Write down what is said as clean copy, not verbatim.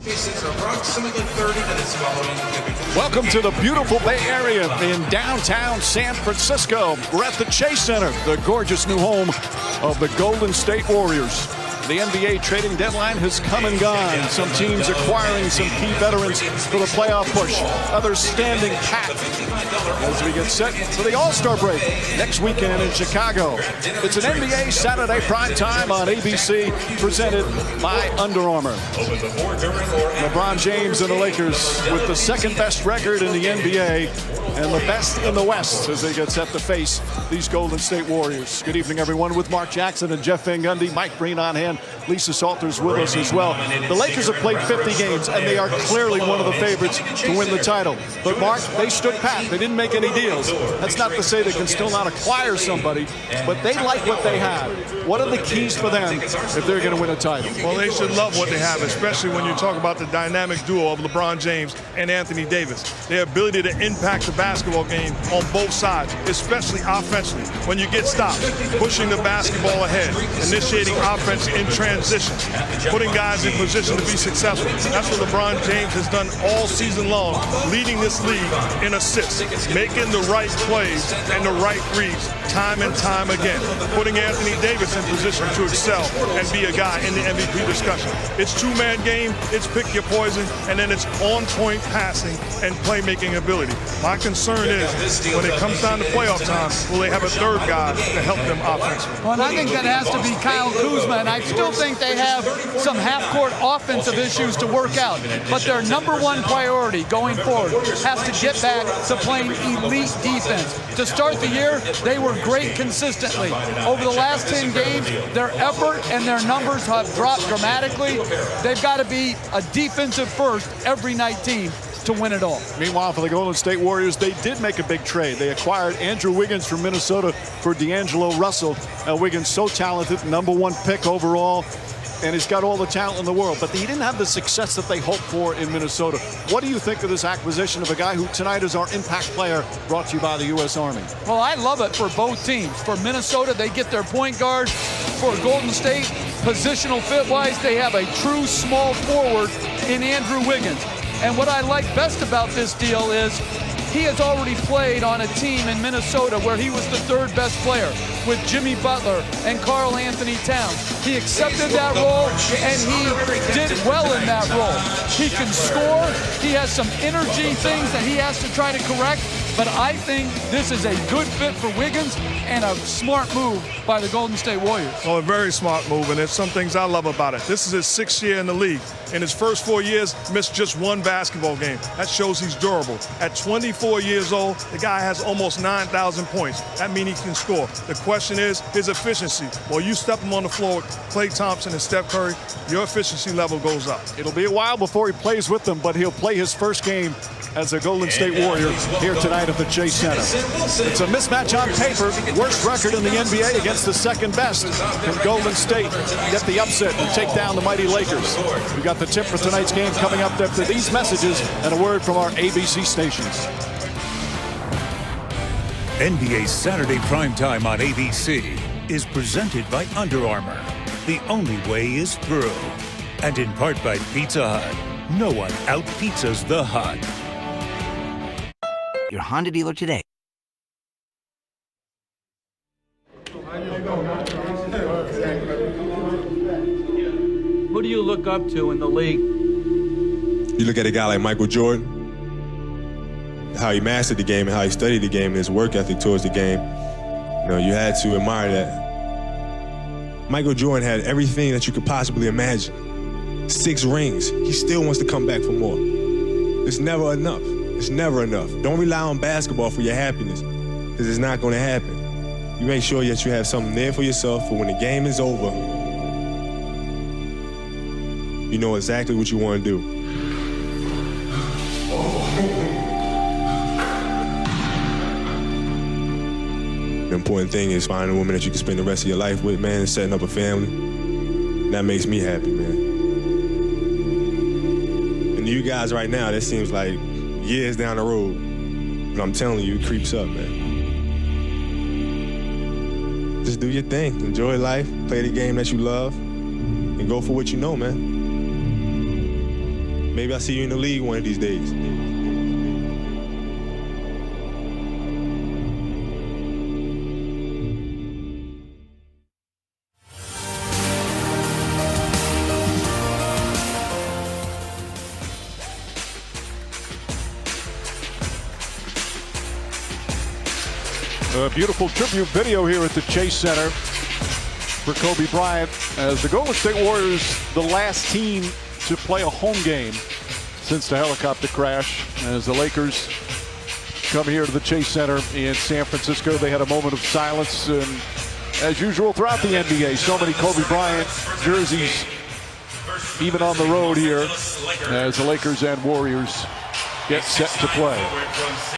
Approximately 30 minutes following. Welcome to the beautiful Bay Area in downtown San Francisco. We're at the Chase Center, the gorgeous new home of the Golden State Warriors. The NBA trading deadline has come and gone. Some teams acquiring some key veterans for the playoff push. Others standing pat as we get set for the All-Star break next weekend in Chicago. It's an NBA Saturday primetime on ABC, presented by Under Armour. LeBron James and the Lakers with the second best record in the NBA and the best in the West as they get set to face these Golden State Warriors. Good evening, everyone, with Mark Jackson and Jeff Van Gundy. Mike Breen on hand. Lisa Salters with us as well. The Lakers have played 50 games, and they are clearly one of the favorites to win the title. But, Mark, they stood pat. They didn't make any deals. That's not to say they can still not acquire somebody, but they like what they have. What are the keys for them if they're going to win a title? Well, they should love what they have, especially when you talk about the dynamic duo of LeBron James and Anthony Davis. Their ability to impact the basketball game on both sides, especially offensively. When you get stops, pushing the basketball ahead, initiating offense in transition, putting guys in position to be successful. That's what LeBron James has done all season long, leading this league in assists, making the right plays and the right reads time and time again, putting Anthony Davis in position to excel and be a guy in the MVP discussion. It's two-man game, it's pick your poison, and then it's on-point passing and playmaking ability. My concern is when it comes down to playoff time, will they have a third guy to help them offensively? Well, and I think that has to be Kyle Kuzma, and I still think they have some half-court offensive issues to work out. But their number one priority going forward has to get back to playing elite defense. To start the year, they were great consistently. Over the last 10 games, their effort and their numbers have dropped dramatically. They've got to be a defensive first every night team to win it all. Meanwhile, for the Golden State Warriors, they did make a big trade. They acquired Andrew Wiggins from Minnesota for D'Angelo Russell. Wiggins, so talented, #1 pick overall, and he's got all the talent in the world. But he didn't have the success that they hoped for in Minnesota. What do you think of this acquisition of a guy who tonight is our impact player, brought to you by the U.S. Army? Well, I love it for both teams. For Minnesota, they get their point guard. For Golden State, positional fit-wise, they have a true small forward in Andrew Wiggins. And what I like best about this deal is he has already played on a team in Minnesota where he was the third best player with Jimmy Butler and Karl Anthony Towns. He accepted that role, and he did well in that role. He can score. He has some energy things that he has to try to correct. But I think this is a good fit for Wiggins and a smart move by the Golden State Warriors. Well, a very smart move, and there's some things I love about it. This is his 6th year in the league. In his first 4 years, missed just one basketball game. That shows he's durable. At 24 years old, the guy has almost 9,000 points. That means he can score. The question is his efficiency. Well, you step him on the floor with Klay Thompson and Steph Curry, your efficiency level goes up. It'll be a while before he plays with them, but he'll play his first game as a Golden State Warrior here tonight at the Chase Center. It's a mismatch on paper. Worst record in the NBA against the second best. Can Golden State get the upset and take down the mighty Lakers? We've got the tip for tonight's game coming up after these messages and a word from our ABC stations. NBA Saturday Primetime on ABC is presented by Under Armour. The only way is through. And in part by Pizza Hut. No one out-pizzas the Hut. Your Honda dealer today. Who do you look up to in the league? You look at a guy like Michael Jordan, how he mastered the game and how he studied the game and his work ethic towards the game. You know, you had to admire that. Michael Jordan had everything that you could possibly imagine. 6 rings. He still wants to come back for more. It's never enough. It's never enough. Don't rely on basketball for your happiness, because it's not going to happen. You make sure that you have something there for yourself for when the game is over. You know exactly what you want to do. The important thing is finding a woman that you can spend the rest of your life with, man, and setting up a family. That makes me happy, man. And you guys right now, that seems like years down the road. But I'm telling you, it creeps up, man. Just do your thing. Enjoy life. Play the game that you love. And go for what you know, man. maybe I'll see you in the league one of these days. A beautiful tribute video here at the Chase Center for Kobe Bryant, as the Golden State Warriors, the last team to play a home game since the helicopter crash. As the Lakers come here to the Chase Center in San Francisco, they had a moment of silence. And as usual throughout the NBA, so many Kobe Bryant jerseys, even on the road here, as the Lakers and Warriors get set to play.